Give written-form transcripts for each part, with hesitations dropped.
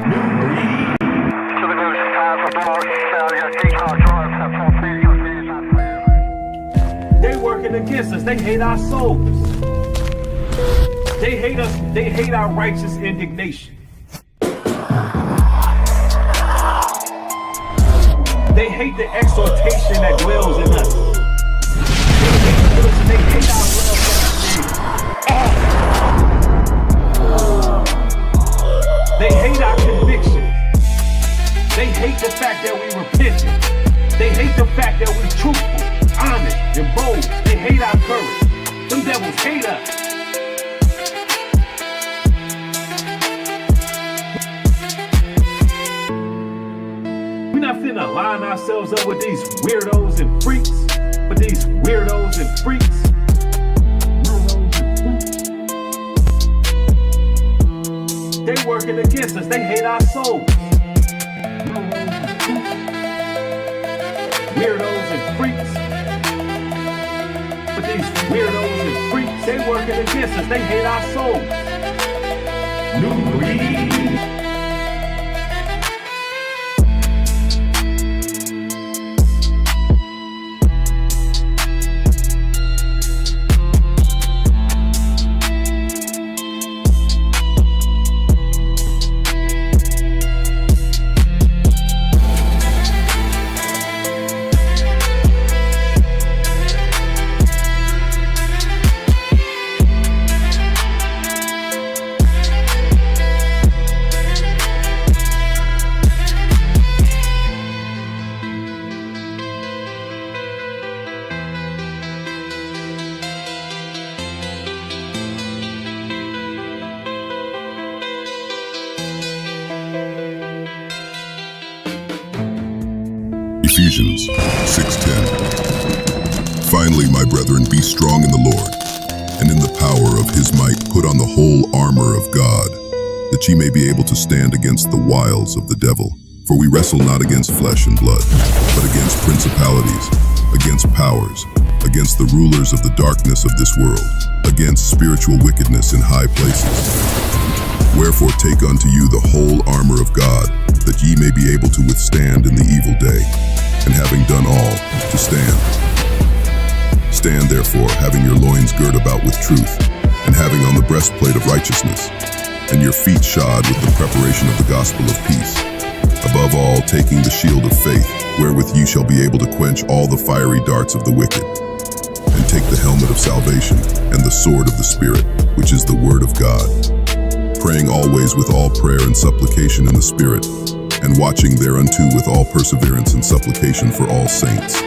Nubreed. They working against us. They hate our souls. They hate us. They hate our righteous indignation. They hate the exhortation that dwells in us. They hate our love for They hate our conviction. They hate the fact that we repentant. They hate the fact that we're truthful, honest, and bold. They hate our courage. Them devils hate us. We're not finna line ourselves up with these weirdos and freaks. With these weirdos and freaks. They working against us. They hate our souls. Weirdos and freaks. But these weirdos and freaks, they working against us. They hate our souls. Nubreed. Ephesians 6:10. Finally, my brethren, be strong in the Lord, and in the power of his might put on the whole armor of God, that ye may be able to stand against the wiles of the devil. For we wrestle not against flesh and blood, but against principalities, against powers, against the rulers of the darkness of this world, against spiritual wickedness in high places. Wherefore take unto you the whole armor of God, that ye may be able to withstand in the evil day, and having done all, to stand. Stand therefore, having your loins girt about with truth, and having on the breastplate of righteousness, and your feet shod with the preparation of the gospel of peace. Above all, taking the shield of faith, wherewith ye shall be able to quench all the fiery darts of the wicked, and take the helmet of salvation, and the sword of the Spirit, which is the word of God. Praying always with all prayer and supplication in the Spirit, and watching thereunto with all perseverance and supplication for all saints.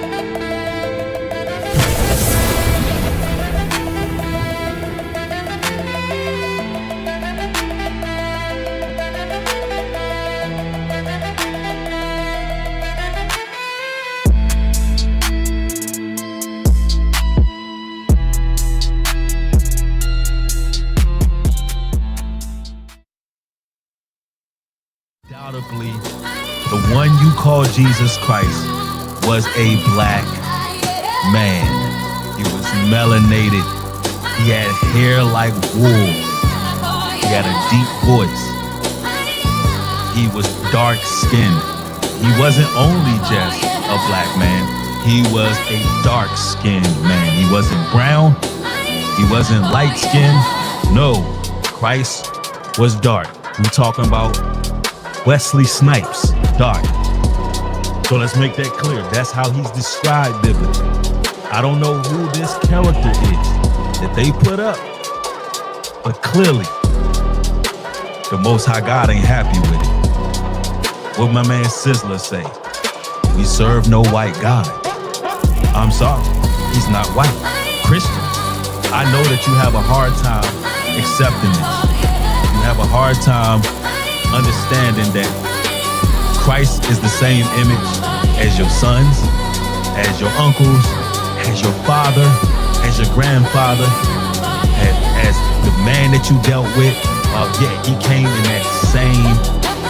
Undoubtedly, the one you call Jesus Christ was a black man. He was melanated. He had hair like wool. He had a deep voice. He was dark-skinned. He wasn't only just a black man. He was a dark-skinned man. He wasn't brown. He wasn't light-skinned. No, Christ was dark. We're talking about Wesley Snipes, dark. So let's make that clear. That's how he's described biblically. I don't know who this character is that they put up, but clearly the Most High God ain't happy with it. What my man Sizzler say? We serve no white God. I'm sorry, he's not white. Christians, I know that you have a hard time accepting this. You have a hard time understanding that Christ is the same image as your sons, as your uncles, as your father, as your grandfather, as the man that you dealt with. Yeah, he came in that same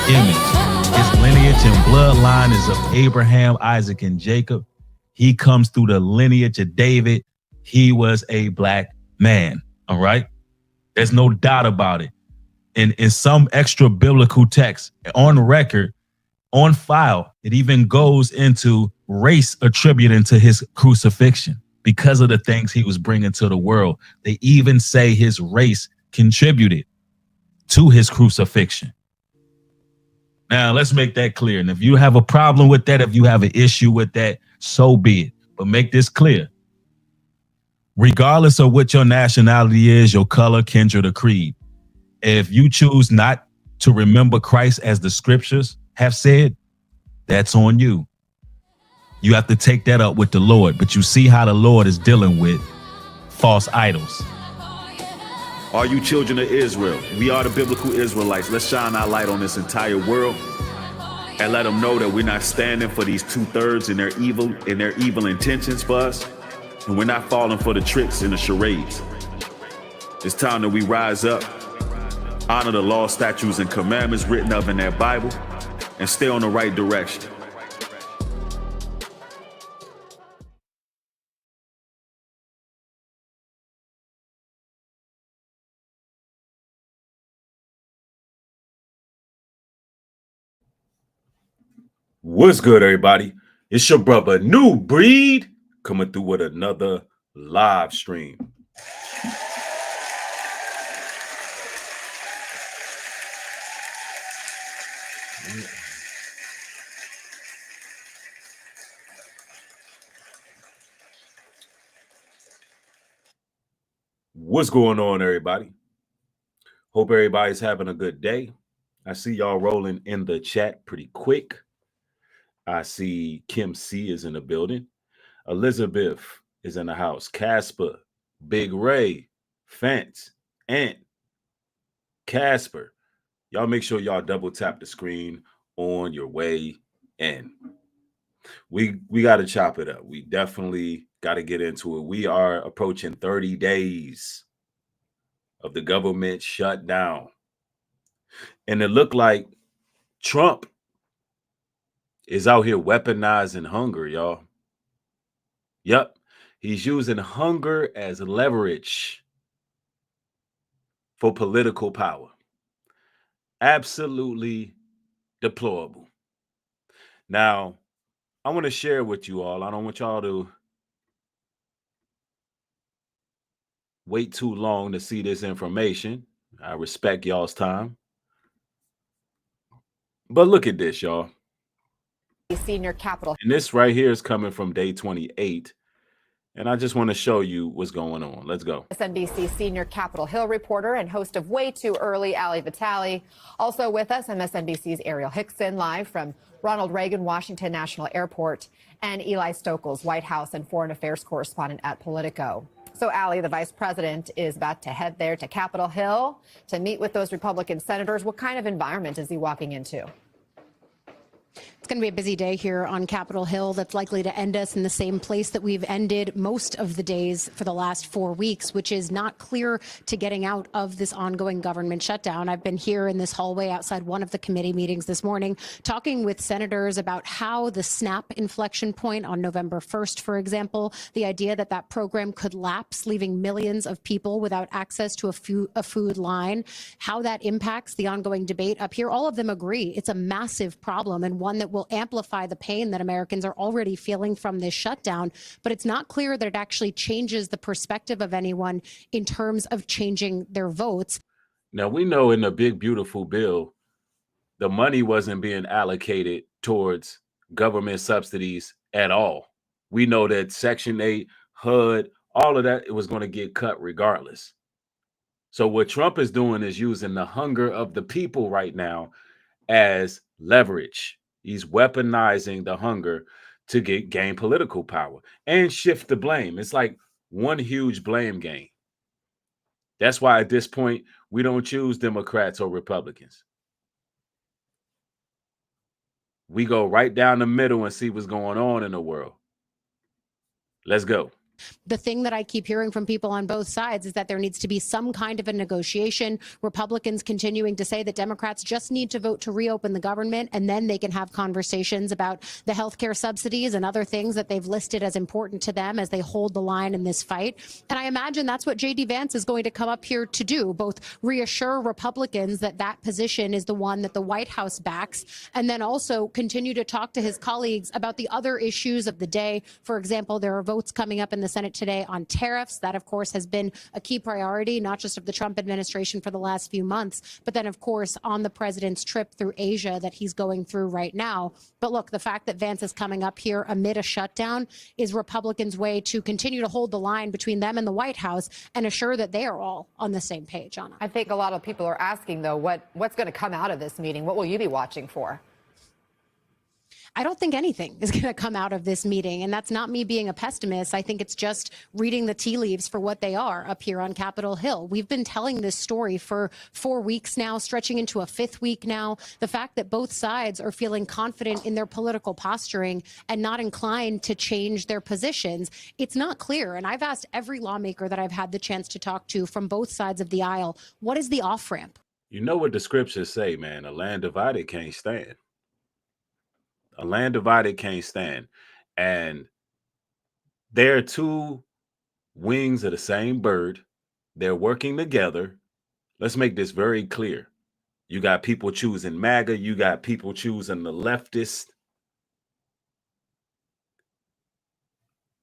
image. His lineage and bloodline is of Abraham, Isaac, and Jacob. He comes through the lineage of David. He was a black man, all right? There's no doubt about it. in some extra biblical text on record, on file, it even goes into race attributing to his crucifixion because of the things he was bringing to the world. They even say his race contributed to his crucifixion. Now, let's make that clear. And if you have a problem with that, if you have an issue with that, so be it. But make this clear. Regardless of what your nationality is, your color, kindred, or creed, if you choose not to remember Christ as the scriptures have said, that's on you. You have to take that up with the Lord. But you see how the Lord is dealing with false idols. Are you children of Israel? We are the biblical Israelites. Let's shine our light on this entire world and let them know that we're not standing for these 2/3 and their evil intentions for us. And we're not falling for the tricks and the charades. It's time that we rise up, honor the law, statutes, and commandments written up in that Bible, and stay on the right direction. What's good, everybody? It's your brother Nubreed coming through with another live stream. What's going on, everybody? Hope everybody's having a good day. I see y'all rolling in the chat pretty quick. I see Kim C is in the building. Elizabeth is in the house. Casper, Big Ray, Fence, Ant, Casper. Y'all make sure y'all double tap the screen on your way in. We got to chop it up. We definitely got to get into it. We are approaching 30 days of the government shutdown. And it looked like Trump is out here weaponizing hunger, y'all. Yep. He's using hunger as leverage for political power. Absolutely deplorable. Now, I want to share with you all. I don't want y'all to wait too long to see this information. I respect y'all's time. But look at this, y'all. Senior Capitol. And this right here is coming from day 28. And I just want to show you what's going on. Let's go. MSNBC senior Capitol Hill reporter and host of Way Too Early, Ali Vitale. Also with us, MSNBC's Ariel Hickson, live from Ronald Reagan Washington National Airport, and Eli Stokel's White House and Foreign Affairs correspondent at Politico. So, Ali, the vice president is about to head there to Capitol Hill to meet with those Republican senators. What kind of environment is he walking into? It's going to be a busy day here on Capitol Hill that's likely to end us in the same place that we've ended most of the days for the last 4 weeks, which is not clear to getting out of this ongoing government shutdown. I've been here in this hallway outside one of the committee meetings this morning, talking with senators about how the SNAP inflection point on November 1st, for example, the idea that that program could lapse, leaving millions of people without access to a food line, how that impacts the ongoing debate up here. All of them agree it's a massive problem and one that will amplify the pain that Americans are already feeling from this shutdown. But it's not clear that it actually changes the perspective of anyone in terms of changing their votes. Now, we know in the big, beautiful bill, the money wasn't being allocated towards government subsidies at all. We know that Section 8, HUD, all of that, it was going to get cut regardless. So what Trump is doing is using the hunger of the people right now as leverage. He's weaponizing the hunger to gain political power and shift the blame. It's like one huge blame game. That's why at this point, we don't choose Democrats or Republicans. We go right down the middle and see what's going on in the world. Let's go. The thing that I keep hearing from people on both sides is that there needs to be some kind of a negotiation. Republicans continuing to say that Democrats just need to vote to reopen the government, and then they can have conversations about the healthcare subsidies and other things that they've listed as important to them as they hold the line in this fight. And I imagine that's what J.D. Vance is going to come up here to do, both reassure Republicans that that position is the one that the White House backs, and then also continue to talk to his colleagues about the other issues of the day. For example, there are votes coming up in the Senate today on tariffs. That, of course, has been a key priority, not just of the Trump administration for the last few months, but then, of course, on the president's trip through Asia that he's going through right now. But look, the fact that Vance is coming up here amid a shutdown is Republicans' way to continue to hold the line between them and the White House and assure that they are all on the same page, Anna. I think a lot of people are asking, though, what's going to come out of this meeting? What will you be watching for? I don't think anything is going to come out of this meeting. And that's not me being a pessimist. I think it's just reading the tea leaves for what they are up here on Capitol Hill. We've been telling this story for 4 weeks now, stretching into a 5th week now. The fact that both sides are feeling confident in their political posturing and not inclined to change their positions, it's not clear. And I've asked every lawmaker that I've had the chance to talk to from both sides of the aisle, what is the off-ramp? You know what the scriptures say, man, a land divided can't stand. A land divided can't stand. And they're two wings of the same bird. They're working together. Let's make this very clear. You got people choosing MAGA. You got people choosing the leftist.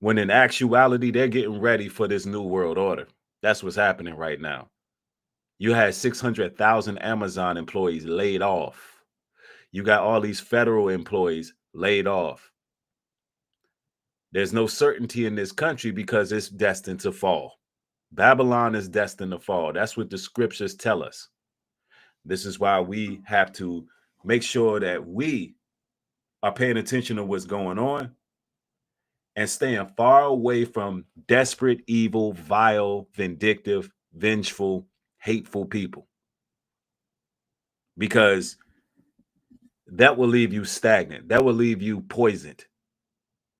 When in actuality, they're getting ready for this new world order. That's what's happening right now. You had 600,000 Amazon employees laid off. You got all these federal employees laid off. There's no certainty in this country because it's destined to fall. Babylon is destined to fall. That's what the scriptures tell us. This is why we have to make sure that we are paying attention to what's going on and staying far away from desperate, evil, vile, vindictive, vengeful, hateful people. Because that will leave you stagnant. That will leave you poisoned.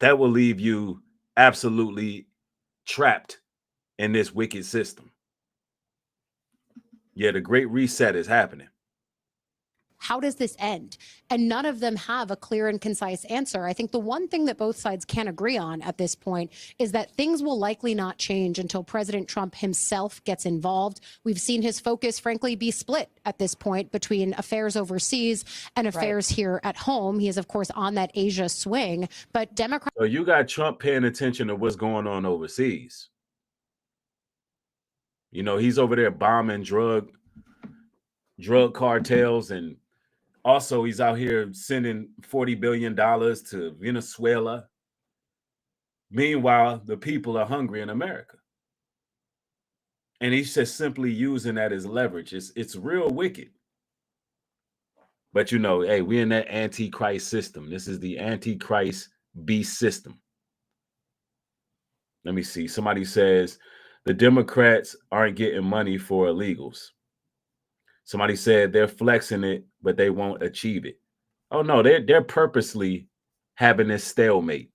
That will leave you absolutely trapped in this wicked system. Yeah, the Great Reset is happening. How does this end? And none of them have a clear and concise answer. I think the one thing that both sides can agree on at this point is that things will likely not change until President Trump himself gets involved. We've seen his focus, frankly, be split at this point between affairs overseas and affairs here at home. He is, of course, on that Asia swing. But Democrats. So you got Trump paying attention to what's going on overseas. You know, he's over there bombing drug cartels, and also he's out here sending $40 billion to Venezuela. Meanwhile, the people are hungry in America. And he's just simply using that as leverage. It's real wicked. But you know, hey, we're in that Antichrist system. This is the Antichrist beast system. Let me see. Somebody says the Democrats aren't getting money for illegals. Somebody said they're flexing it, but they won't achieve it. Oh, no, they're purposely having this stalemate.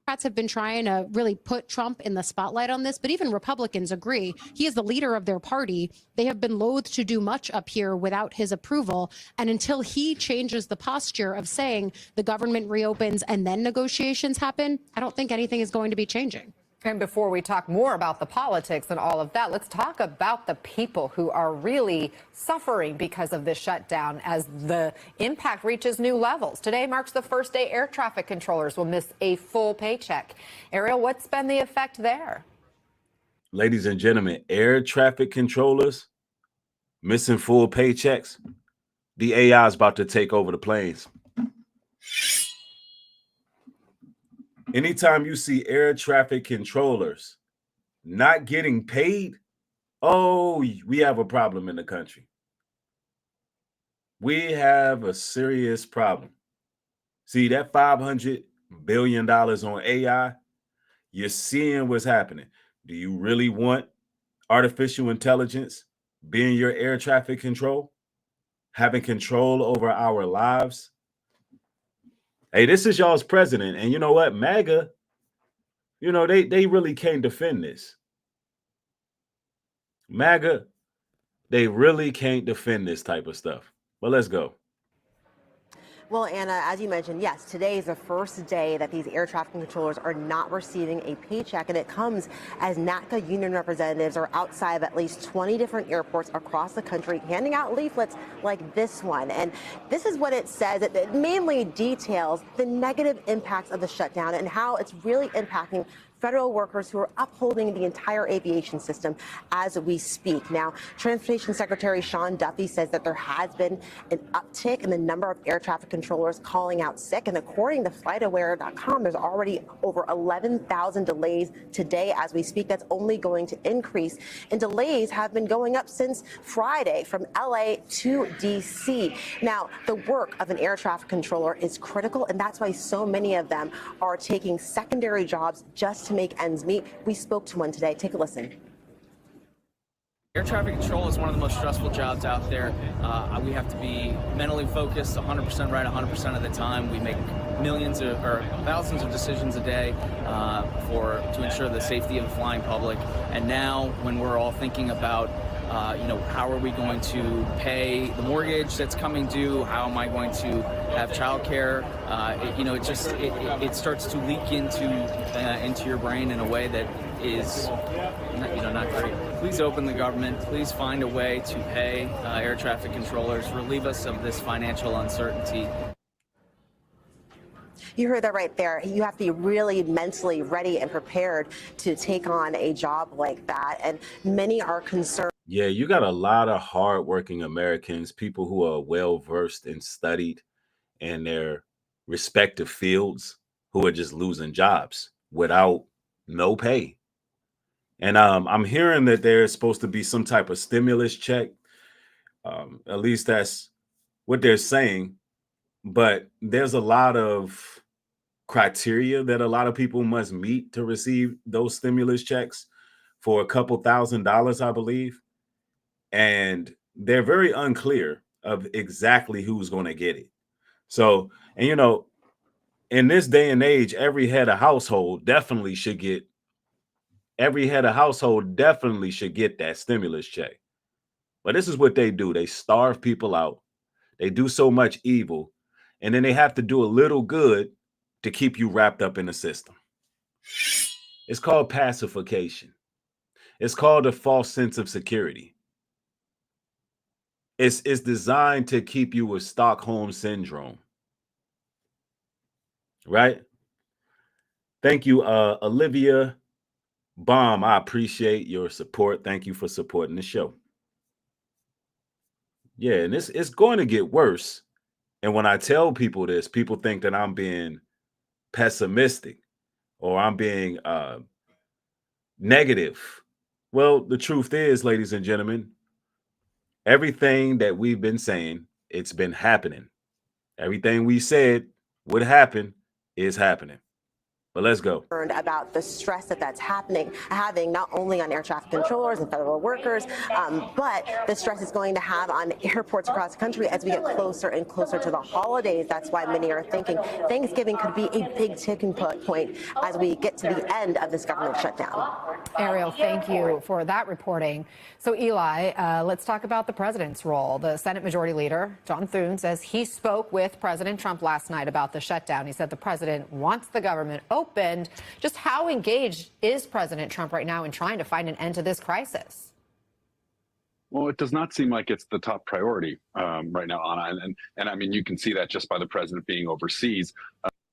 Democrats have been trying to really put Trump in the spotlight on this, but even Republicans agree he is the leader of their party. They have been loath to do much up here without his approval. And until he changes the posture of saying the government reopens and then negotiations happen, I don't think anything is going to be changing. And before we talk more about the politics and all of that, let's talk about the people who are really suffering because of this shutdown as the impact reaches new levels. Today marks the first day air traffic controllers will miss a full paycheck. Ariel, what's been the effect there? Ladies and gentlemen, air traffic controllers missing full paychecks. The AI is about to take over the planes. Anytime you see air traffic controllers not getting paid, oh, we have a problem in the country. We have a serious problem. See, that $500 billion on AI, you're seeing what's happening. Do you really want artificial intelligence being your air traffic control, having control over our lives? Hey, this is y'all's president. And you know what? MAGA You know, they really can't defend this. MAGA, they really can't defend this type of stuff. But let's go. Well, Anna, as you mentioned, yes, today is the first day that these air traffic controllers are not receiving a paycheck, and it comes as NATCA union representatives are outside of at least 20 different airports across the country handing out leaflets like this one. And this is what it says. It mainly details the negative impacts of the shutdown and how it's really impacting federal workers who are upholding the entire aviation system as we speak. Now, Transportation Secretary Sean Duffy says that there has been an uptick in the number of air traffic controllers calling out sick. And according to FlightAware.com, there's already over 11,000 delays today as we speak. That's only going to increase. And delays have been going up since Friday from LA to DC. Now, the work of an air traffic controller is critical, and that's why so many of them are taking secondary jobs just to make ends meet. We spoke to one today. Take a listen. Air traffic control is one of the most stressful jobs out there. We have to be mentally focused 100% right 100% of the time. We make millions or thousands of decisions a day to ensure the safety of the flying public. And now when we're all thinking about how are we going to pay the mortgage that's coming due? How am I going to have childcare? It starts to leak into your brain in a way that is not great. Please open the government. Please find a way to pay air traffic controllers, relieve us of this financial uncertainty. You heard that right there. You have to be really mentally ready and prepared to take on a job like that. And many are concerned. Yeah, you got a lot of hardworking Americans, people who are well-versed and studied in their respective fields, who are just losing jobs without no pay. And I'm hearing that there's supposed to be some type of stimulus check. At least that's what they're saying. But there's a lot of criteria that a lot of people must meet to receive those stimulus checks for a couple $1,000s, I believe. And they're very unclear of exactly who's going to get it. So, and in this day and age, every head of household definitely should get that stimulus check. But this is what they do. They starve people out. They do so much evil, and then they have to do a little good to keep you wrapped up in the system. It's called pacification. It's called a false sense of security. It's designed to keep you with Stockholm syndrome. Right? Thank you, Olivia Baum. I appreciate your support. Thank you for supporting the show. Yeah, and it's going to get worse. And when I tell people this, people think that I'm being pessimistic or I'm being negative. Well, the truth is, ladies and gentlemen, everything that we've been saying, it's been happening. Everything we said would happen is happening. But let's go. About the stress that's having not only on air traffic controllers and federal workers, but the stress it's going to have on airports across the country as we get closer and closer to the holidays. That's why many are thinking Thanksgiving could be a big tipping point as we get to the end of this government shutdown. Ariel, thank you for that reporting. So, Eli, let's talk about the president's role. The Senate Majority Leader, John Thune, says he spoke with President Trump last night about the shutdown. He said the president wants the government opened. Just how engaged is President Trump right now in trying to find an end to this crisis? Well, it does not seem like it's the top priority right now, Anna. And I mean, you can see that just by the president being overseas.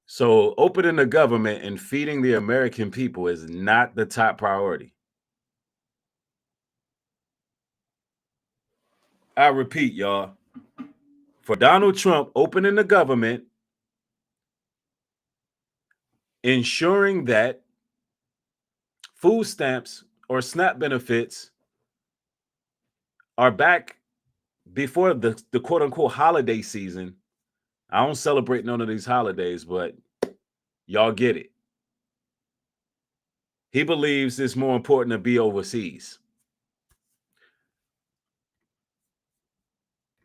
So opening the government and feeding the American people is not the top priority. I repeat, y'all, for Donald Trump, opening the government, ensuring that food stamps or SNAP benefits are back before the quote unquote holiday season. I don't celebrate none of these holidays, but y'all get it. He believes it's more important to be overseas.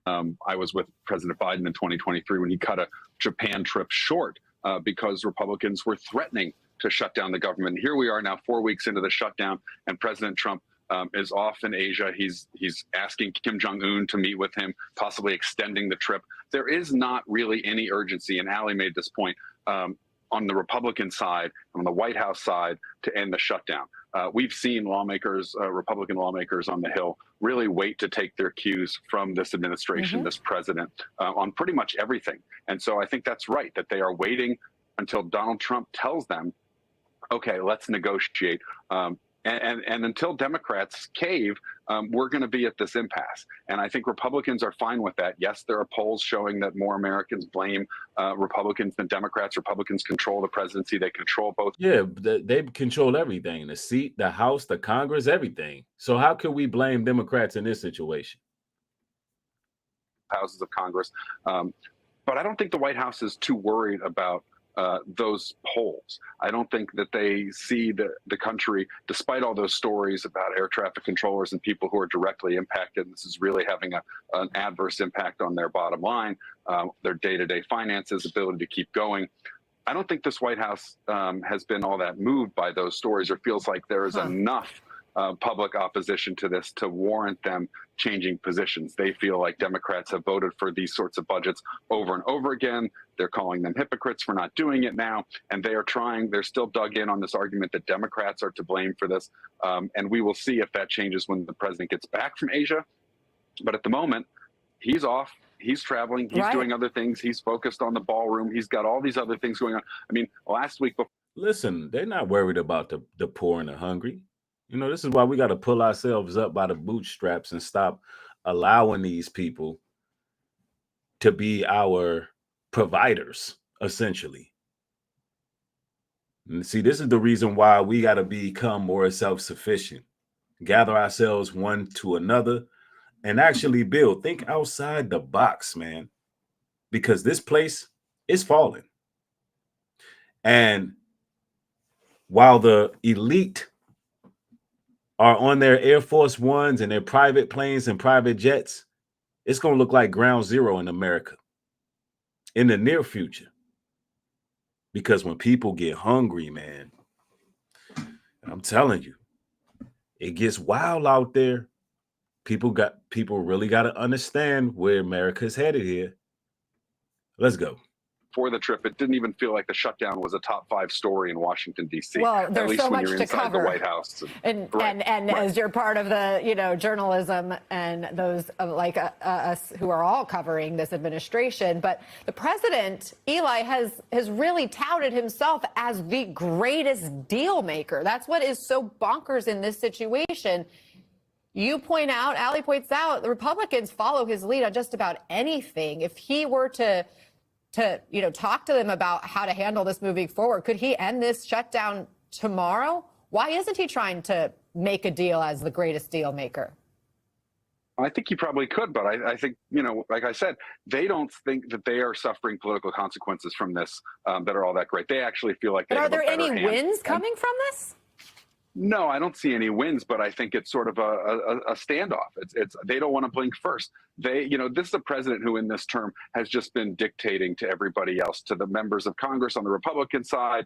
I was with President Biden in 2023 when he cut a Japan trip short because Republicans were threatening to shut down the government. Here we are now 4 weeks into the shutdown, and President Trump is off in Asia. He's asking Kim Jong-un to meet with him, possibly extending the trip. There is not really any urgency, and Ali made this point, on the Republican side, on the White House side, to end the shutdown. We've seen lawmakers, Republican lawmakers on the Hill, really wait to take their cues from this administration, this president, on pretty much everything. And so I think that's right, that they are waiting until Donald Trump tells them, okay, let's negotiate. And until Democrats cave, we're going to be at this impasse. And I think Republicans are fine with that. Yes, there are polls showing that more Americans blame Republicans than Democrats. Republicans control the presidency. They control both. Yeah, they control everything, the seat, the House, the Congress, everything. So how can we blame Democrats in this situation? Houses of Congress. But I don't think the White House is too worried about those polls. I don't think that they see the country, despite all those stories about air traffic controllers and people who are directly impacted, this is really having an adverse impact on their bottom line, their day-to-day finances, ability to keep going. I don't think this White House has been all that moved by those stories, or feels like there is enough public opposition to this to warrant them changing positions. They feel like Democrats have voted for these sorts of budgets over and over again. They're calling them hypocrites for not doing it now. And they're still dug in on this argument that Democrats are to blame for this. And we will see if that changes when the president gets back from Asia. But at the moment, he's off. He's traveling. He's doing other things. He's focused on the ballroom. He's got all these other things going on. I mean, last week. Listen, they're not worried about the poor and the hungry. You know, this is why we got to pull ourselves up by the bootstraps and stop allowing these people to be our providers, essentially. And see, this is the reason why we got to become more self-sufficient, gather ourselves one to another, and actually build. Think outside the box, man, because this place is falling. And while the elite are on their Air Force Ones and their private planes and private jets, it's going to look like ground zero in America in the near future. Because when people get hungry, man, I'm telling you, it gets wild out there. People really got to understand where America's headed here. Let's go. For the trip, it didn't even feel like the shutdown was a top 5 story in Washington, D.C. Well, there's at least so when much you're to inside cover. the White House. And as you're part of the, journalism and those like us who are all covering this administration, but the president, Eli, has really touted himself as the greatest deal maker. That's what is so bonkers in this situation. You point out, Ali points out, the Republicans follow his lead on just about anything. If he were to talk to them about how to handle this moving forward, could he end this shutdown tomorrow? Why isn't he trying to make a deal as the greatest deal maker? I think he probably could, but I think, like I said, they don't think that they are suffering political consequences from this that are all that great. They actually feel like they have a better hand. Are there any wins coming from this? No, I don't see any wins, but I think it's sort of a standoff. It's they don't want to blink first. This is a president who in this term has just been dictating to everybody else, to the members of Congress on the Republican side.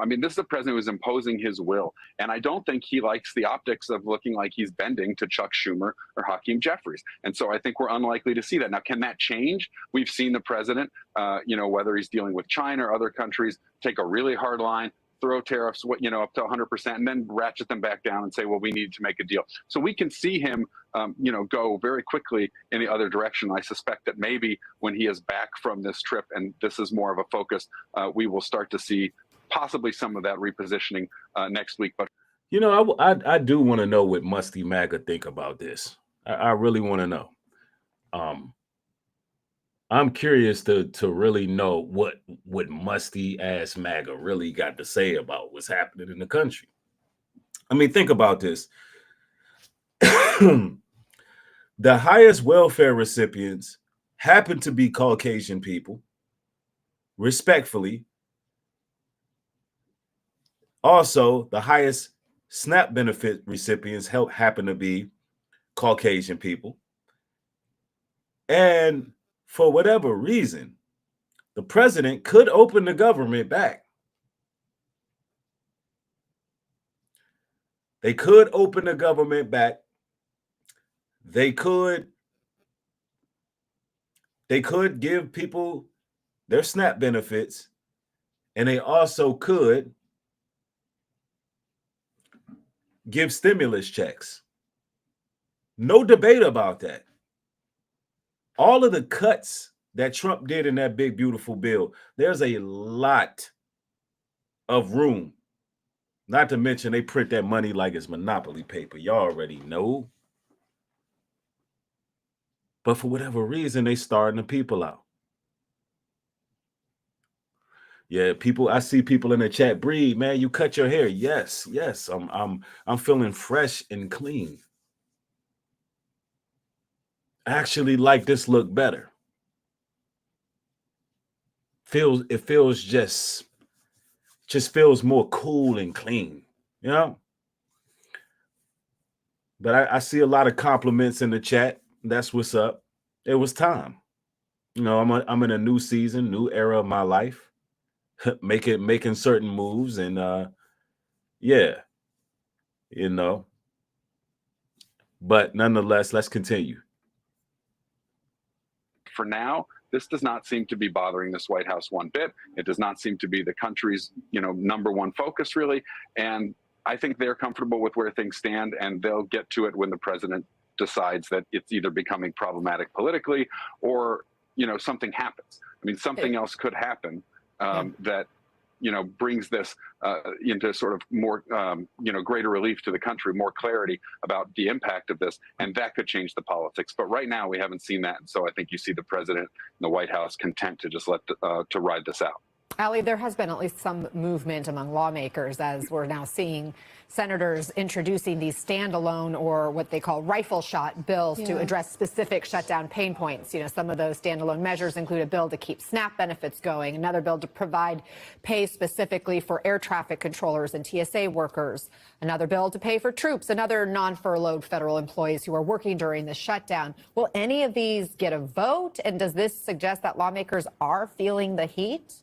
This is a president who's imposing his will. And I don't think he likes the optics of looking like he's bending to Chuck Schumer or Hakeem Jeffries. And so I think we're unlikely to see that. Now, can that change? We've seen the president, whether he's dealing with China or other countries, take a really hard line, throw tariffs, up to 100%, and then ratchet them back down and say, well, we need to make a deal. So we can see him, go very quickly in the other direction. I suspect that maybe when he is back from this trip and this is more of a focus, we will start to see possibly some of that repositioning next week. But I do want to know what Musty MAGA think about this. I really want to know. I'm curious to really know what musty ass MAGA really got to say about what's happening in the country. I mean, think about this. The highest welfare recipients happen to be Caucasian people, respectfully. Also, the highest SNAP benefit recipients happen to be Caucasian people. And for whatever reason, the president could open the government back. They could open the government back. They could give people their SNAP benefits, and they also could give stimulus checks. No debate about that. All of the cuts that Trump did in that big, beautiful bill, there's a lot of room. Not to mention they print that money like it's Monopoly paper. Y'all already know. But for whatever reason, they starting the people out. Yeah, people. I see people in the chat. Breed, man, you cut your hair. Yes. I'm feeling fresh and clean. I actually like this look better. It feels just feels more cool and clean, you know. But I see a lot of compliments in the chat. That's what's up. It was time. You know, I'm in a new season, new era of my life, making certain moves, and yeah, you know. But nonetheless, let's continue. For now, this does not seem to be bothering this White House one bit. It does not seem to be the country's, number one focus, really. And I think they're comfortable with where things stand, and they'll get to it when the president decides that it's either becoming problematic politically or, something happens. I mean, something else could happen that, brings this into sort of more, greater relief to the country, more clarity about the impact of this, and that could change the politics. But right now, we haven't seen that, and so I think you see the president and the White House content to just to ride this out. Ali, there has been at least some movement among lawmakers as we're now seeing senators introducing these standalone or what they call rifle shot bills to address specific shutdown pain points. Some of those standalone measures include a bill to keep SNAP benefits going, another bill to provide pay specifically for air traffic controllers and TSA workers, another bill to pay for troops and other non-furloughed federal employees who are working during the shutdown. Will any of these get a vote? And does this suggest that lawmakers are feeling the heat?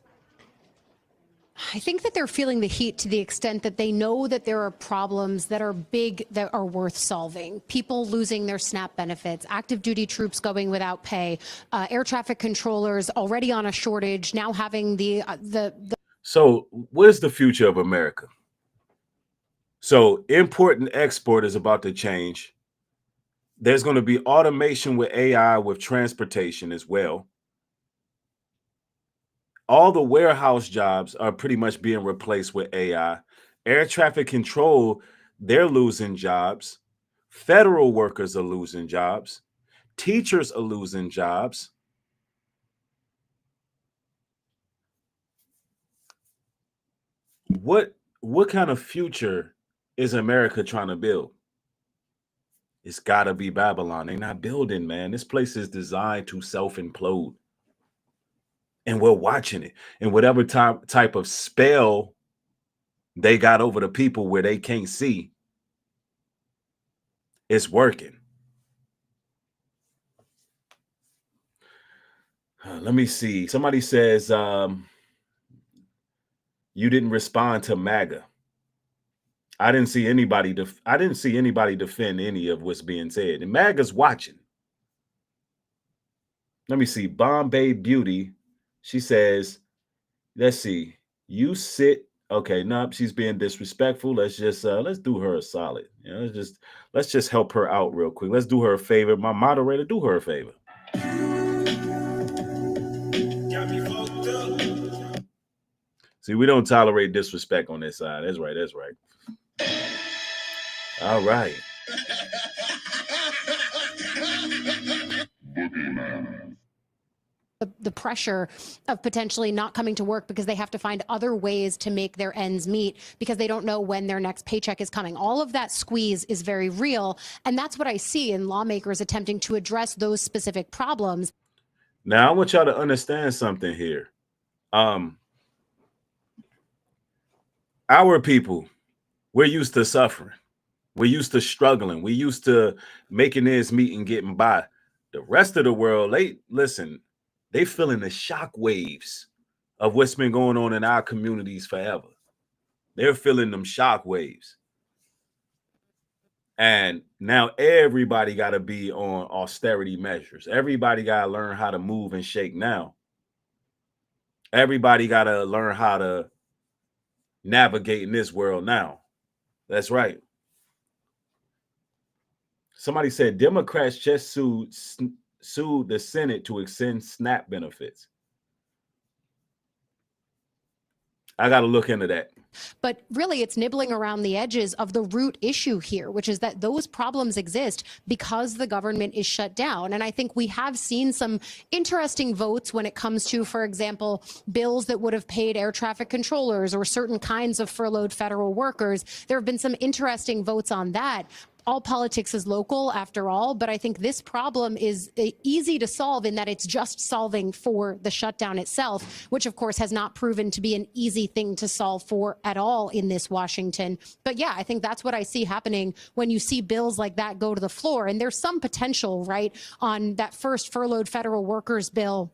I think that they're feeling the heat to the extent that they know that there are problems that are big that are worth solving. People losing their SNAP benefits, active duty troops going without pay, air traffic controllers already on a shortage, now having the. So where's the future of America? So import and export is about to change. There's going to be automation with AI with transportation as well. All the warehouse jobs are pretty much being replaced with AI. Air traffic control, they're losing jobs. Federal workers are losing jobs. Teachers are losing jobs. What kind of future is America trying to build? It's got to be Babylon. They're not building, man. This place is designed to self-implode. And we're watching it. And whatever type of spell they got over the people where they can't see, it's working. Let me see. Somebody says you didn't respond to MAGA. I didn't see anybody defend any of what's being said. And MAGA's watching. Let me see. Bombay Beauty. She says, let's see. You sit. Okay, nope, she's being disrespectful. Let's just let's do her a solid. Let's just help her out real quick. Let's do her a favor. My moderator, do her a favor. See, we don't tolerate disrespect on this side. That's right. All right. The pressure of potentially not coming to work because they have to find other ways to make their ends meet because they don't know when their next paycheck is coming. All of that squeeze is very real. And that's what I see in lawmakers attempting to address those specific problems. Now, I want y'all to understand something here. Our people, we're used to suffering. We're used to struggling. We're used to making ends meet and getting by. The rest of the world, they feeling the shock waves of what's been going on in our communities forever. They're feeling them shock waves. And now everybody got to be on austerity measures. Everybody got to learn how to move and shake now. Everybody got to learn how to navigate in this world now. That's right. Somebody said Democrats just sued the Senate to extend SNAP benefits. I got to look into that. But really, it's nibbling around the edges of the root issue here, which is that those problems exist because the government is shut down. And I think we have seen some interesting votes when it comes to, for example, bills that would have paid air traffic controllers or certain kinds of furloughed federal workers. There have been some interesting votes on that. All politics is local, after all, but I think this problem is easy to solve in that it's just solving for the shutdown itself, which, of course, has not proven to be an easy thing to solve for at all in this Washington. But yeah, I think that's what I see happening when you see bills like that go to the floor. And there's some potential, right, on that first furloughed federal workers bill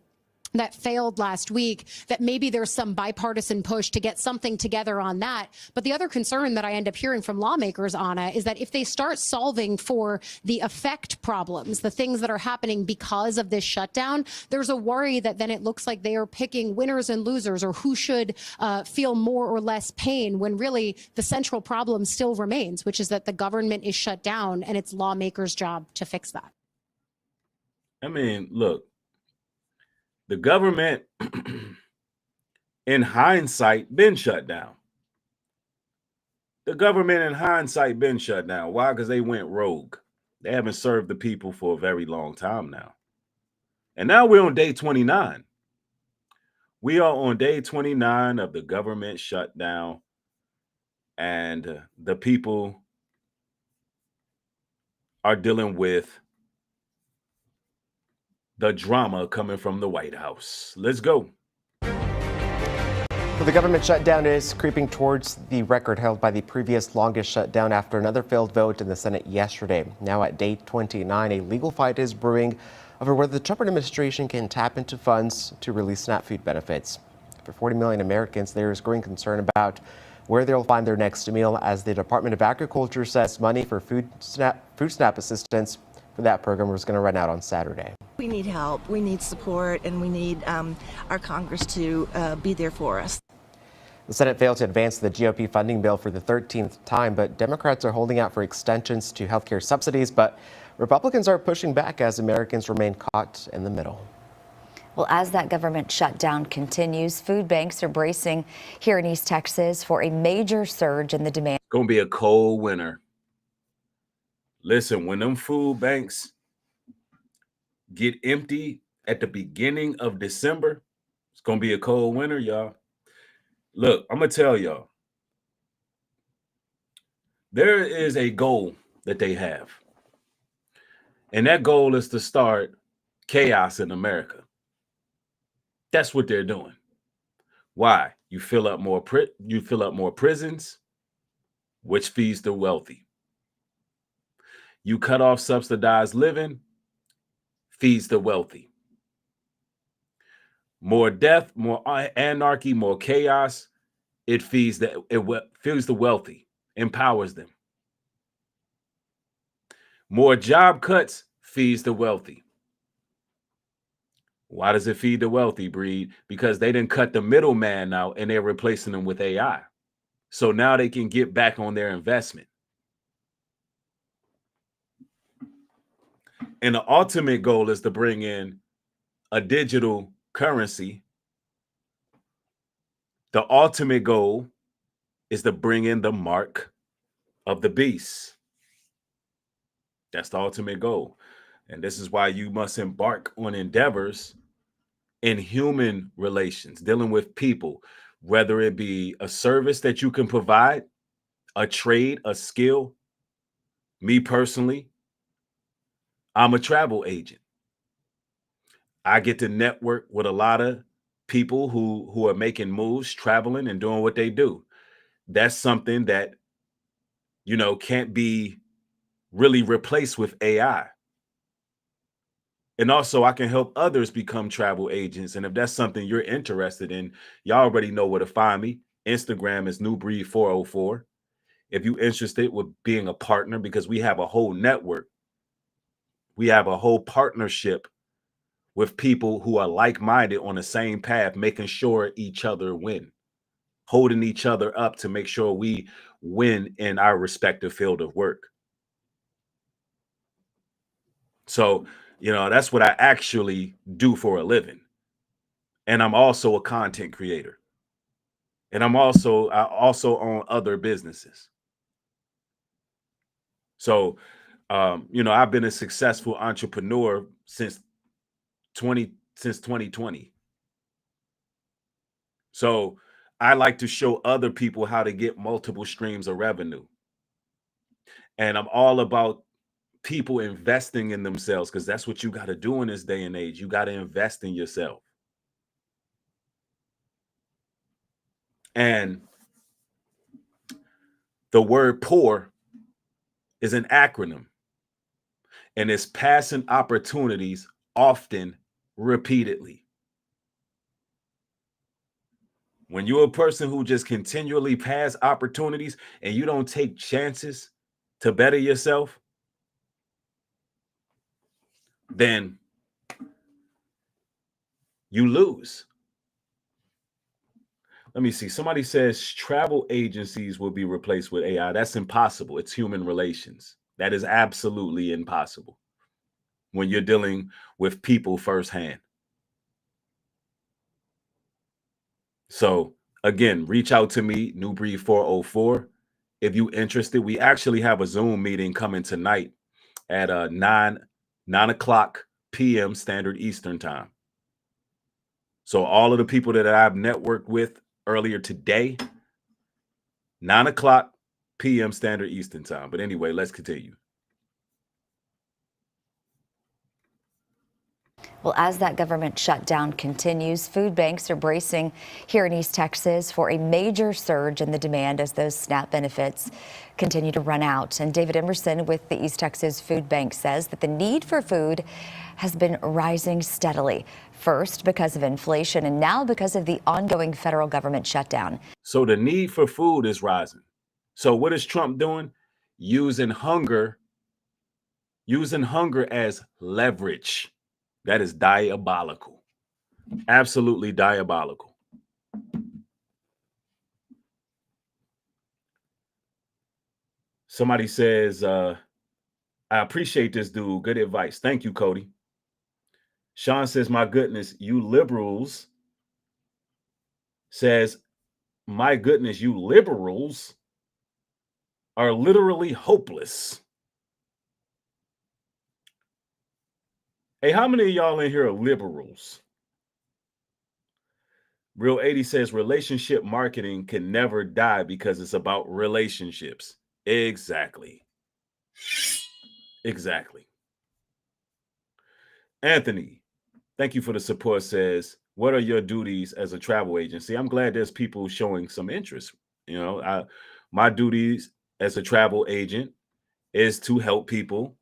that failed last week, that maybe there's some bipartisan push to get something together on that. But the other concern that I end up hearing from lawmakers, Anna, is that if they start solving for the effect problems, the things that are happening because of this shutdown, there's a worry that then it looks like they are picking winners and losers, or who should feel more or less pain, when really the central problem still remains, which is that the government is shut down and it's lawmakers' job to fix that. I mean, look. The government, in hindsight, been shut down. The government, in hindsight, been shut down. Why? Because they went rogue. They haven't served the people for a very long time now. And now we're on day 29. We are on day 29 of the government shutdown. And the people are dealing with the drama coming from the White House. Let's go. Well, the government shutdown is creeping towards the record held by the previous longest shutdown after another failed vote in the Senate yesterday. Now at day 29, a legal fight is brewing over whether the Trump administration can tap into funds to release SNAP food benefits. For 40 million Americans, there is growing concern about where they'll find their next meal, as the Department of Agriculture says money for food SNAP assistance for that program was going to run out on Saturday. We need help, we need support, and we need our Congress to be there for us. The Senate failed to advance the GOP funding bill for the 13th time, but Democrats are holding out for extensions to health care subsidies. But Republicans are pushing back as Americans remain caught in the middle. Well, as that government shutdown continues, food banks are bracing here in East Texas for a major surge in the demand. It's going to be a cold winter. Listen, when them food banks get empty at the beginning of December, it's going to be a cold winter, y'all. Look, I'm going to tell y'all. There is a goal that they have. And that goal is to start chaos in America. That's what they're doing. Why? You fill up more prisons, which feeds the wealthy. You cut off subsidized living, feeds the wealthy. More death, more anarchy, more chaos. It feeds the wealthy, empowers them. More job cuts feeds the wealthy. Why does it feed the wealthy, Breed? Because they didn't cut the middleman out and they're replacing them with AI. So now they can get back on their investment. And the ultimate goal is to bring in a digital currency. The ultimate goal is to bring in the mark of the beast. That's the ultimate goal. And this is why you must embark on endeavors in human relations, dealing with people, whether it be a service that you can provide, a trade, a skill. Me personally, I'm a travel agent. I get to network with a lot of people who are making moves, traveling and doing what they do. That's something that, can't be really replaced with AI. And also I can help others become travel agents. And if that's something you're interested in, y'all already know where to find me. Instagram is Nubreed 404. if you're interested with being a partner, because we have a whole network. We have a whole partnership with people who are like-minded on the same path, making sure each other win, holding each other up to make sure we win in our respective field of work. So, that's what I actually do for a living. And I'm also a content creator. And I also own other businesses. So, I've been a successful entrepreneur since 2020. So I like to show other people how to get multiple streams of revenue. And I'm all about people investing in themselves, because that's what you got to do in this day and age. You got to invest in yourself. And the word poor is an acronym, and it's passing opportunities often, repeatedly. When you're a person who just continually pass opportunities and you don't take chances to better yourself, then you lose. Let me see. Somebody says travel agencies will be replaced with AI. That's impossible. It's human relations. That is absolutely impossible when you're dealing with people firsthand. So again, reach out to me, Nubreed 404. If you're interested, we actually have a Zoom meeting coming tonight at 9 o'clock p.m. Standard Eastern Time. So all of the people that I've networked with earlier today, 9 o'clock p.m. Standard Eastern Time. But anyway, let's continue. Well, as that government shutdown continues, food banks are bracing here in East Texas for a major surge in the demand as those SNAP benefits continue to run out. And David Emerson with the East Texas Food Bank says that the need for food has been rising steadily, first because of inflation and now because of the ongoing federal government shutdown. So the need for food is rising. So what is Trump doing? Using hunger as leverage. That is diabolical. Absolutely diabolical. Somebody says, I appreciate this, dude. Good advice. Thank you, Cody. Sean says, my goodness, you liberals. Says, my goodness, you liberals are literally hopeless. Hey, how many of y'all in here are liberals? Real 80 says relationship marketing can never die because it's about relationships. Exactly. Exactly. Anthony, thank you for the support, says, what are your duties as a travel agency? I'm glad there's people showing some interest. My duties as a travel agent is to help people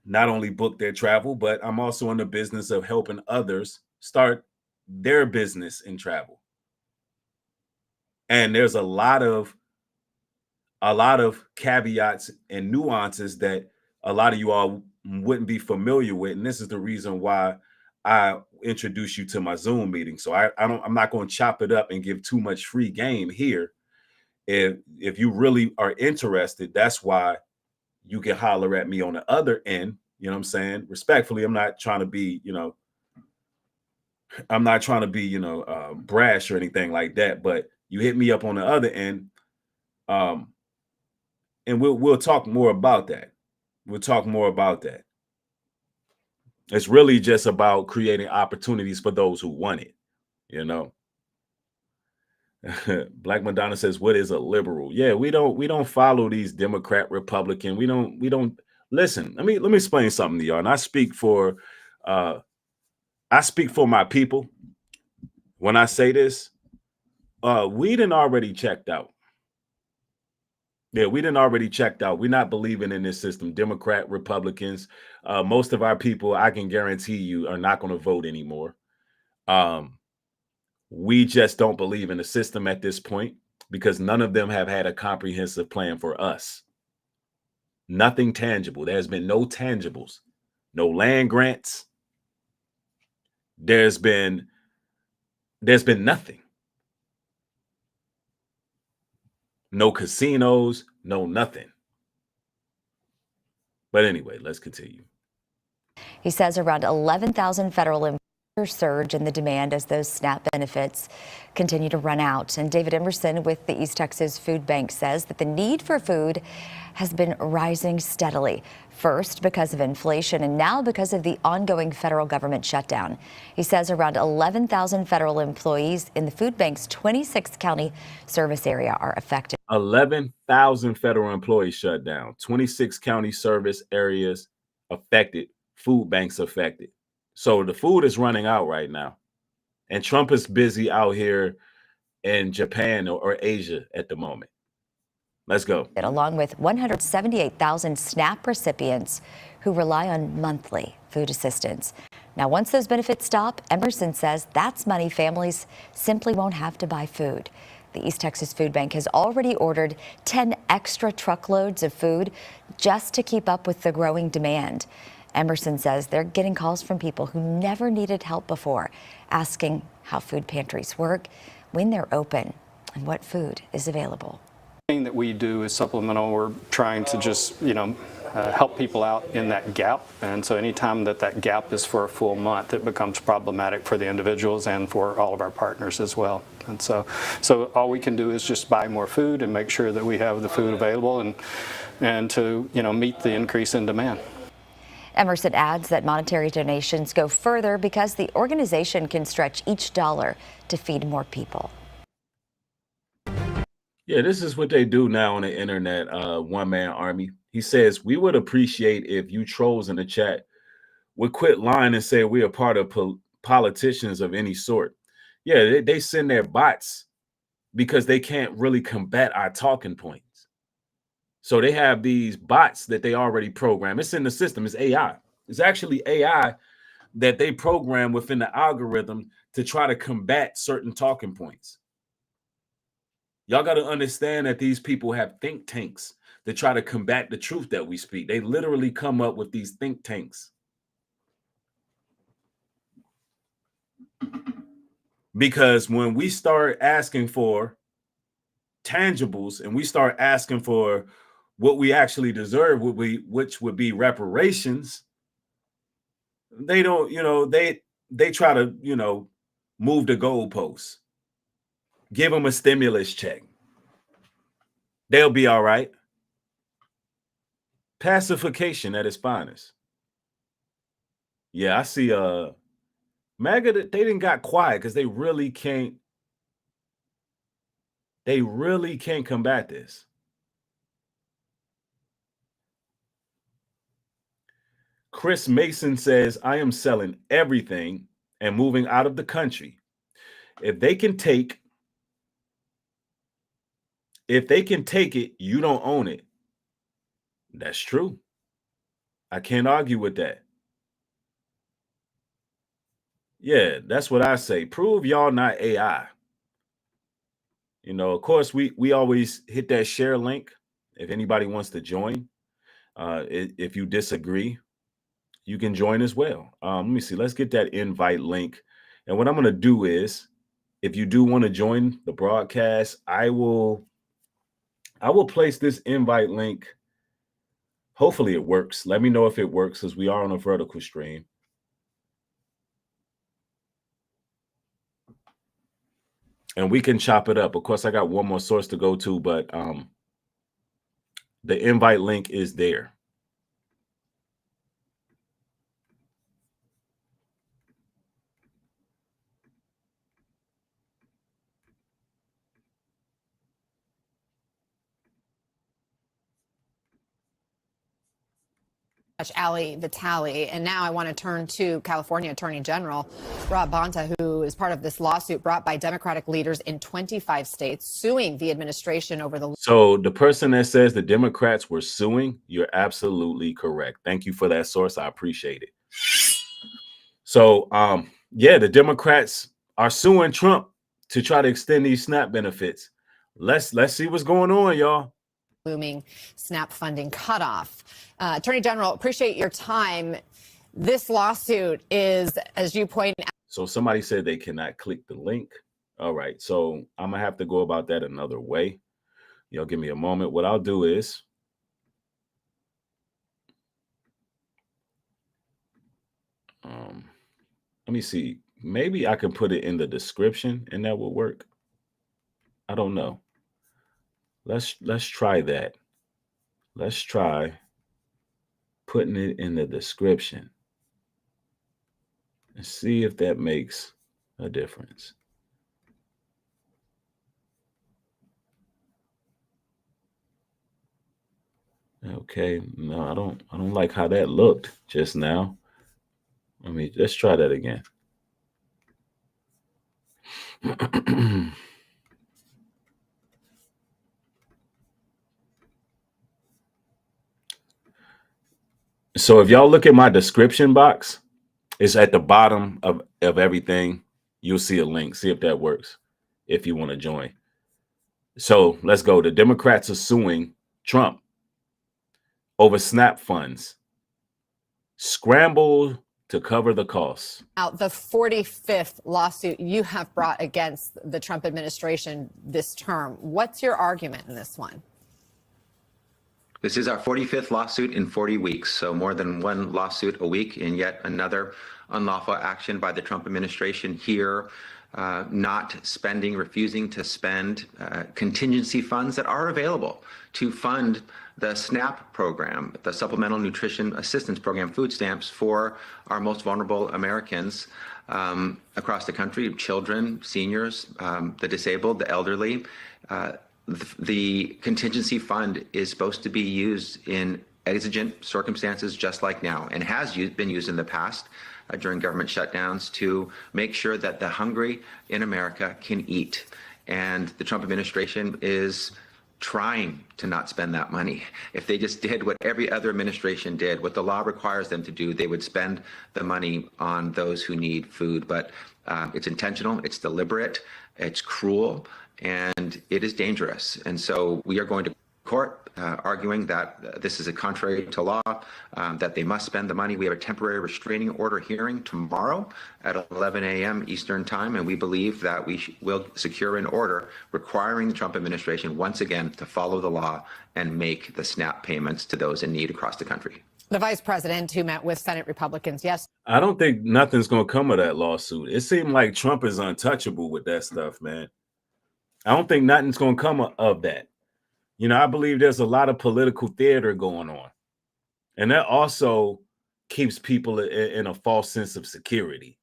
not only book their travel, but I'm also in the business of helping others start their business in travel. And there's a lot of caveats and nuances that a lot of you all wouldn't be familiar with. And this is the reason why I introduce you to my Zoom meeting. So I'm not going to chop it up and give too much free game here. If you really are interested, that's why you can holler at me on the other end. You know what I'm saying? Respectfully, I'm not trying to be, brash or anything like that. But you hit me up on the other end, and we'll talk more about that. We'll talk more about that. It's really just about creating opportunities for those who want it. Black Madonna says, what is a liberal? Yeah, we don't follow these Democrat, Republican. We don't listen. Let me explain something to y'all. And I speak for my people when I say this. We done already checked out. Yeah, we done already checked out. We're not believing in this system. Democrat, Republicans, most of our people, I can guarantee you, are not going to vote anymore. We just don't believe in the system at this point. because none of them have had a comprehensive plan for us. Nothing tangible. There's been no tangibles, no land grants. There's been nothing. No casinos, no nothing. But anyway, let's continue. He says around 11,000 federal employees surge in the demand as those SNAP benefits continue to run out. And David Emerson with the East Texas Food Bank says that the need for food has been rising steadily. First because of inflation and now because of the ongoing federal government shutdown. He says around 11,000 federal employees in the food bank's 26 county service area are affected. 11,000 federal employees shut down, 26 county service areas affected, food banks affected. So the food is running out right now. And Trump is busy out here in Japan or Asia at the moment. Let's go. Along with 178,000 SNAP recipients who rely on monthly food assistance. Now, once those benefits stop, Emerson says that's money families simply won't have to buy food. The East Texas Food Bank has already ordered 10 extra truckloads of food just to keep up with the growing demand. Emerson says they're getting calls from people who never needed help before, asking how food pantries work, when they're open, and what food is available. Thing that we do is supplemental. We're trying to just, help people out in that gap. And so anytime that gap is for a full month, it becomes problematic for the individuals and for all of our partners as well. And so all we can do is just buy more food and make sure that we have the food available and to, meet the increase in demand. Emerson adds that monetary donations go further because the organization can stretch each dollar to feed more people. Yeah, this is what they do now on the internet, one-man army. He says, we would appreciate if you trolls in the chat would quit lying and say we are part of politicians of any sort. Yeah, they send their bots because they can't really combat our talking points. So they have these bots that they already program. It's in the system. It's AI. It's actually AI that they program within the algorithm to try to combat certain talking points. Y'all got to understand that these people have think tanks to try to combat the truth that we speak. They literally come up with these think tanks. Because when we start asking for tangibles and we start asking for what we actually deserve, which would be reparations, they don't, they try to, move the goalposts. Give them a stimulus check. They'll be all right. Pacification at its finest. Yeah, I see MAGA, they didn't got quiet because they really can't combat this. Chris Mason says, I am selling everything and moving out of the country. If they can take it, you don't own it. That's true. I can't argue with that. Yeah, that's what I say. Prove y'all not AI. Of course, we always hit that share link if anybody wants to join. If you disagree, you can join as well. Let me see. Let's get that invite link. And what I'm going to do is, if you do want to join the broadcast, I will place this invite link. Hopefully it works. Let me know if it works because we are on a vertical stream. And we can chop it up. Of course, I got one more source to go to, but the invite link is there. Ali Vitale. And now I want to turn to California Attorney General Rob Bonta, who is part of this lawsuit brought by Democratic leaders in 25 states suing the administration over the. So the person that says the Democrats were suing, you're absolutely correct. Thank you for that source. I appreciate it. So, yeah, the Democrats are suing Trump to try to extend these SNAP benefits. let's see what's going on, y'all. Looming SNAP funding cutoff. Attorney General, appreciate your time. This lawsuit is, as you point out. So somebody said they cannot click the link. All right, so I'm gonna have to go about that another way. Y'all give me a moment. What I'll do is let me see. Maybe I can put it in the description and that will work. I don't know. Let's try that. Let's try putting it in the description and see if that makes a difference. Okay, no, I don't like how that looked just now. Let's try that again. So if y'all look at my description box, it's at the bottom of everything. You'll see a link. See if that works if you want to join. So let's go. The Democrats are suing Trump over SNAP funds. Scramble to cover the costs. Now, the 45th lawsuit you have brought against the Trump administration this term. What's your argument in this one? This is our 45th lawsuit in 40 weeks, so more than one lawsuit a week, and yet another unlawful action by the Trump administration here, not spending, refusing to spend contingency funds that are available to fund the SNAP program, the Supplemental Nutrition Assistance Program, food stamps for our most vulnerable Americans across the country, children, seniors, the disabled, the elderly. The contingency fund is supposed to be used in exigent circumstances just like now, and has been used in the past during government shutdowns to make sure that the hungry in America can eat. And the Trump administration is trying to not spend that money. If they just did what every other administration did, what the law requires them to do, they would spend the money on those who need food. But it's intentional, it's deliberate, it's cruel, and it is dangerous. And so we are going to court arguing that this is a contrary to law, that they must spend the money. We have a temporary restraining order hearing tomorrow at 11 a.m. Eastern time, and we believe that we will secure an order requiring the Trump administration once again to follow the law and make the SNAP payments to those in need across the country. The vice president, who met with Senate Republicans yesterday. I don't think nothing's going to come of that lawsuit. It seemed like Trump is untouchable with that stuff, man. I don't think nothing's going to come of that. You know, I believe there's a lot of political theater going on. And that also keeps people in a false sense of security.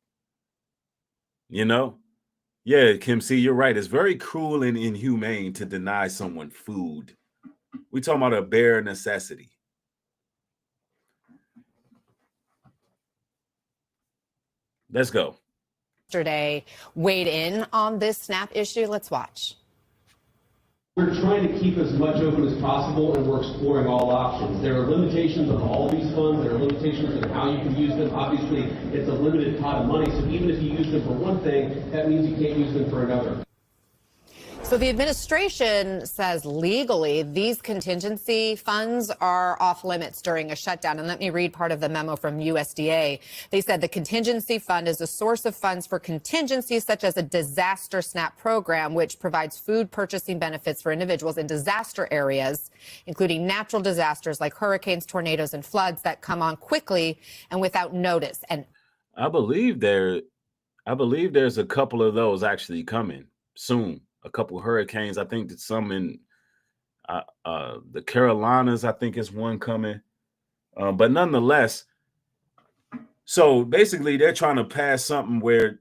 You know? Yeah, Kim C, you're right. It's very cruel and inhumane to deny someone food. We're talking about a bare necessity. Let's go. Yesterday weighed in on this SNAP issue. Let's watch. We're trying to keep as much open as possible, and we're exploring all options. There are limitations on all these funds. There are limitations on how you can use them. Obviously, it's a limited pot of money, so even if you use them for one thing, that means you can't use them for another. So the administration says legally these contingency funds are off limits during a shutdown. And let me read part of the memo from USDA. They said the contingency fund is a source of funds for contingencies such as a disaster SNAP program, which provides food purchasing benefits for individuals in disaster areas, including natural disasters like hurricanes, tornadoes, and floods that come on quickly and without notice. And I believe there's a couple of those actually coming soon. A couple of hurricanes. I think that some in the Carolinas, I think is one coming. But nonetheless, so basically they're trying to pass something where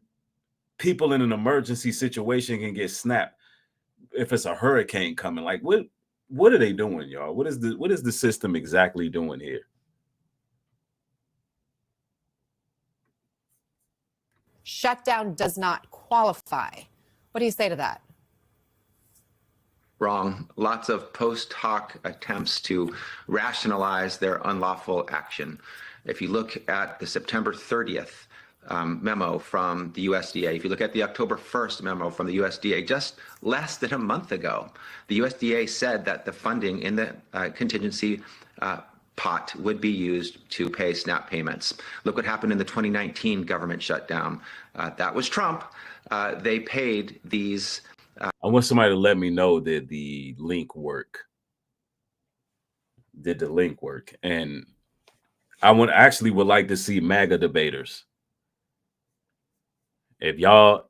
people in an emergency situation can get SNAP if it's a hurricane coming. Like what are they doing, y'all? What is the system exactly doing here? Shutdown does not qualify. What do you say to that? Wrong. Lots of post hoc attempts to rationalize their unlawful action. If you look at the September 30th memo from the USDA, if you look at the October 1st memo from the USDA, just less than a month ago, the USDA said that the funding in the contingency pot would be used to pay SNAP payments. Look what happened in the 2019 government shutdown. That was Trump. They paid these. I want somebody to let me know that the link work. Did the link work? And I would like to see MAGA debaters. If y'all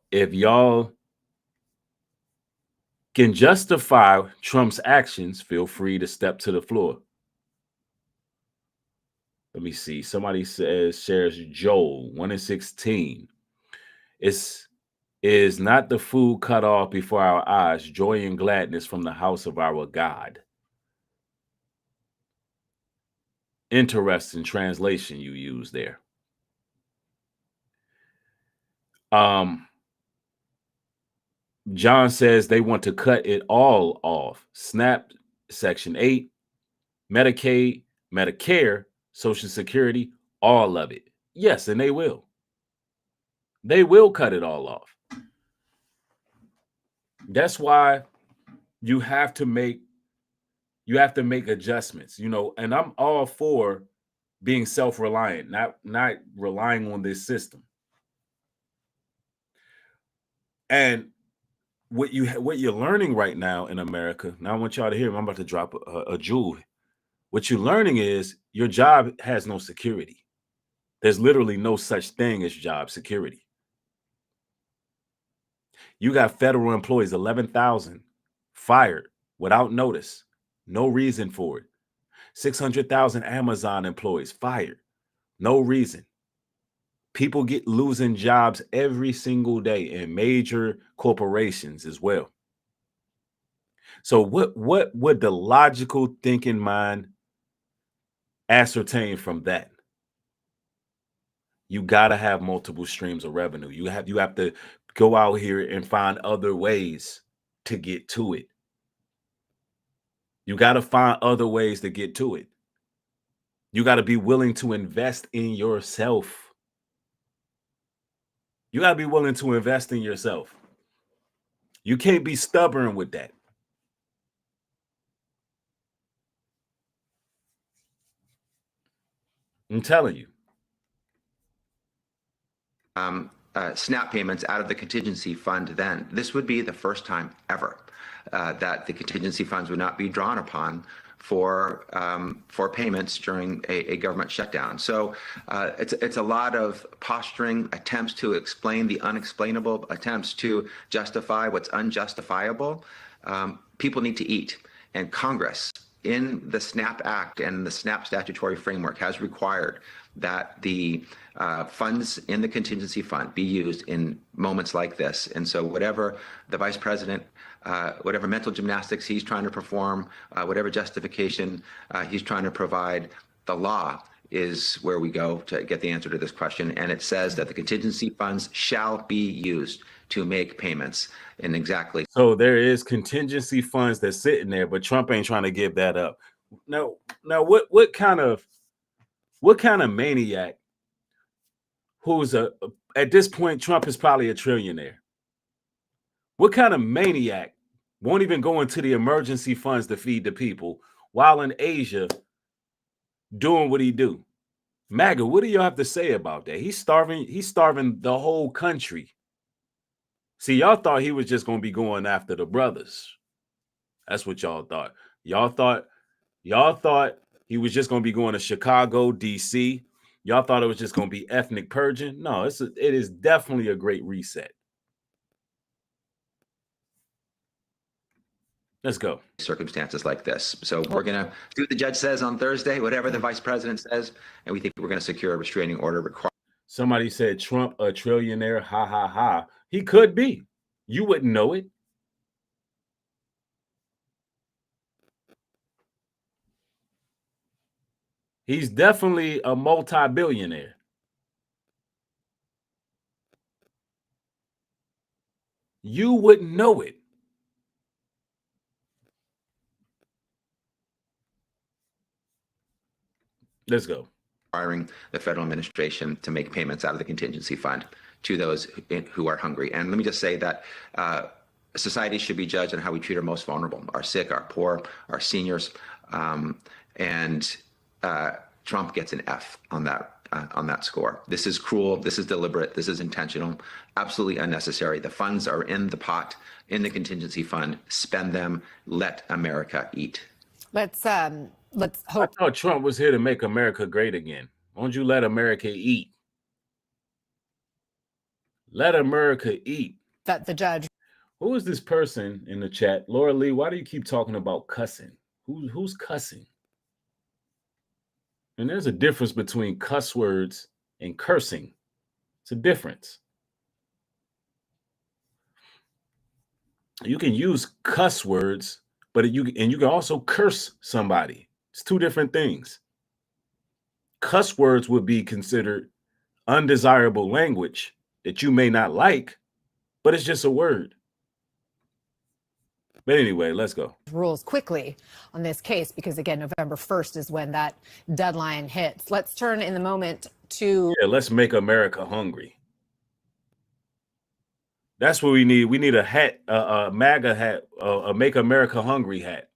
can justify Trump's actions, feel free to step to the floor. Let me see. Somebody shares Joel 1 in 16. Is not the food cut off before our eyes, joy and gladness from the house of our God. Interesting translation you use there. John says they want to cut it all off. SNAP, Section 8, Medicaid, Medicare, Social Security, all of it. Yes, and they will. They will cut it all off. That's why you have to make adjustments, and I'm all for being self-reliant, not relying on this system. And what you're learning right now in America, now I want y'all to hear, I'm about to drop a jewel. What you're learning is your job has no security. There's literally no such thing as job security. You got federal employees, 11,000 fired without notice, no reason for it. 600,000 Amazon employees fired, no reason. People losing jobs every single day in major corporations as well. So what would the logical thinking mind ascertain from that? You got to have multiple streams of revenue. You have to go out here and find other ways to get to it. You got to find other ways to get to it. You got to be willing to invest in yourself. You got to be willing to invest in yourself. You can't be stubborn with that. I'm telling you. SNAP payments out of the contingency fund then. This would be the first time ever that the contingency funds would not be drawn upon for payments during a government shutdown. So it's a lot of posturing, attempts to explain the unexplainable, attempts to justify what's unjustifiable. People need to eat, and Congress, in the SNAP Act and the SNAP statutory framework, has required that the funds in the contingency fund be used in moments like this. And so whatever the vice president, whatever mental gymnastics he's trying to perform, whatever justification he's trying to provide, the law is where we go to get the answer to this question. And it says that the contingency funds shall be used to make payments. And exactly. So there is contingency funds that's sitting there, but Trump ain't trying to give that up. Now what kind of maniac who's at this point, Trump is probably a trillionaire. What kind of maniac won't even go into the emergency funds to feed the people while in Asia doing what he do? MAGA, what do you have to say about that? He's starving the whole country. See, y'all thought he was just going to be going after the brothers. That's what y'all thought. Y'all thought he was just going to be going to Chicago, DC. Y'all thought it was just going to be ethnic purging. No, it is definitely a great reset. Let's go. Circumstances like this. So we're going to do what the judge says on Thursday, whatever the vice president says, and we think we're going to secure a restraining order required. Somebody said Trump a trillionaire. Ha, ha, ha. He could be. You wouldn't know it. He's definitely a multi-billionaire. You wouldn't know it. Let's go. requiring the federal administration to make payments out of the contingency fund to those who are hungry. And let me just say that society should be judged on how we treat our most vulnerable, our sick, our poor, our seniors. And Trump gets an F on that score. This is cruel. This is deliberate. This is intentional. Absolutely unnecessary. The funds are in the pot, in the contingency fund. Spend them. Let America eat. Let's hope. I thought Trump was here to make America great again. Won't you let America eat? Let America eat. That the judge. Who is this person in the chat? Laura Lee, why do you keep talking about cussing? Who's cussing? And there's a difference between cuss words and cursing. It's a difference. You can use cuss words, but you can also curse somebody. It's two different things. Cuss words would be considered undesirable language that you may not like, but it's just a word. But anyway, let's go. Rules quickly on this case because, again, November 1st is when that deadline hits. Let's turn in the moment to... Yeah, let's make America hungry. That's what we need. We need a hat, a MAGA hat, a Make America Hungry hat.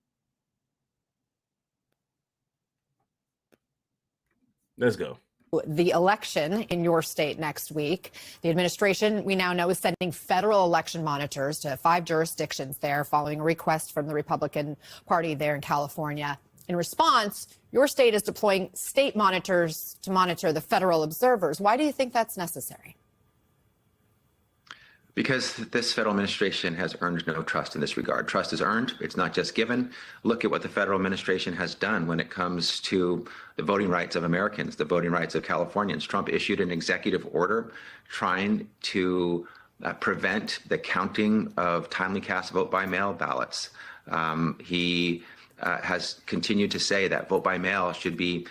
Let's go. The election in your state next week. The administration, we now know, is sending federal election monitors to 5 jurisdictions there following a request from the Republican Party there in California. In response, your state is deploying state monitors to monitor the federal observers. Why do you think that's necessary? Because this federal administration has earned no trust in this regard. Trust is earned. It's not just given. Look at what the federal administration has done when it comes to the voting rights of Americans, the voting rights of Californians. Trump issued an executive order trying to prevent the counting of timely cast vote by mail ballots. He has continued to say that vote by mail should be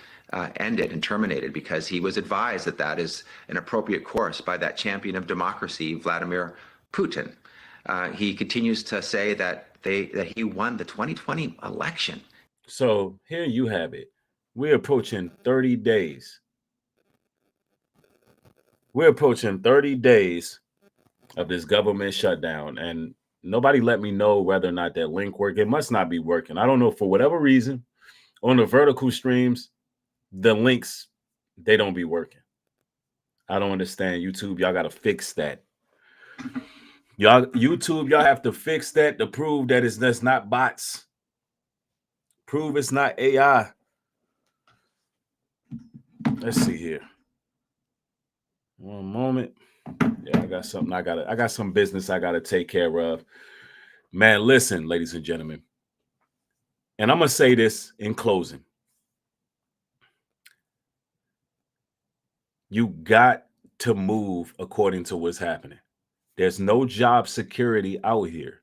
ended and terminated because he was advised that that is an appropriate course by that champion of democracy, Vladimir Putin. He continues to say that he won the 2020 election. So here you have it. We're approaching 30 days. We're approaching 30 days of this government shutdown, and nobody let me know whether or not that link worked. It must not be working. I don't know, for whatever reason, on the vertical streams, the links, they don't be working. I don't understand. YouTube, y'all got to fix that. YouTube, y'all have to fix that to prove that that's not bots. Prove it's not AI. Let's see here. One moment. Yeah, I got something I got some business I gotta take care of. Man, listen, ladies and gentlemen. And I'm gonna say this in closing. You got to move according to what's happening. There's no job security out here.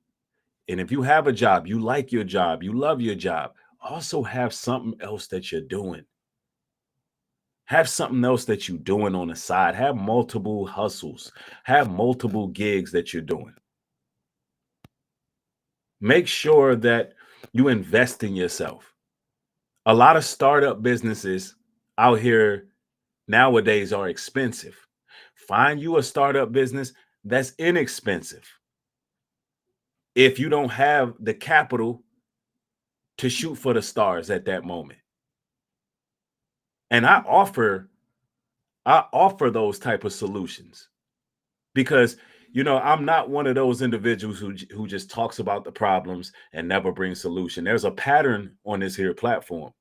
And if you have a job, you like your job, you love your job, also have something else that you're doing. Have something else that you're doing on the side. Have multiple hustles. Have multiple gigs that you're doing. Make sure that you invest in yourself. A lot of startup businesses out here nowadays are expensive. Find you a startup business that's inexpensive. If you don't have the capital to shoot for the stars at that moment. And I offer those type of solutions because, you know, I'm not one of those individuals who just talks about the problems and never brings solution. There's a pattern on this here platform.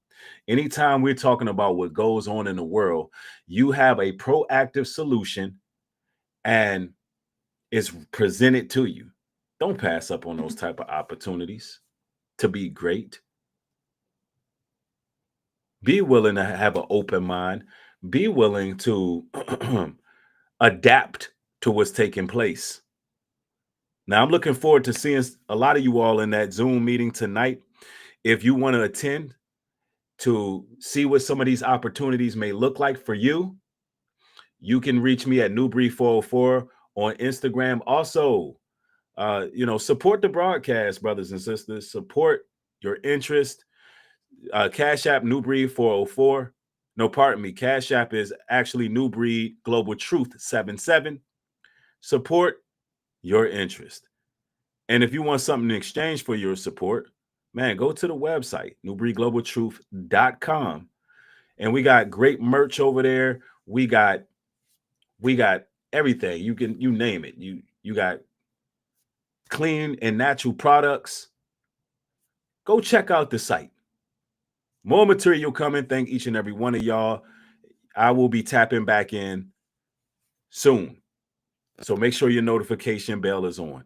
Anytime we're talking about what goes on in the world, you have a proactive solution and it's presented to you. Don't pass up on those type of opportunities to be great. Be willing to have an open mind. Be willing to adapt to what's taking place. Now, I'm looking forward to seeing a lot of you all in that Zoom meeting tonight. If you want to attend to see what some of these opportunities may look like for you, you can reach me at Nubreed 404 on Instagram. Also, support the broadcast, brothers and sisters. Support your interest. Cashapp Nubreed 404. No, pardon me. Cash App is actually Nubreed Global Truth 77. Support your interest. And if you want something in exchange for your support, man, go to the website, nubreedglobaltruth.com. And we got great merch over there. We got everything. You name it. You got clean and natural products. Go check out the site. More material coming. Thank each and every one of y'all. I will be tapping back in soon. So make sure your notification bell is on.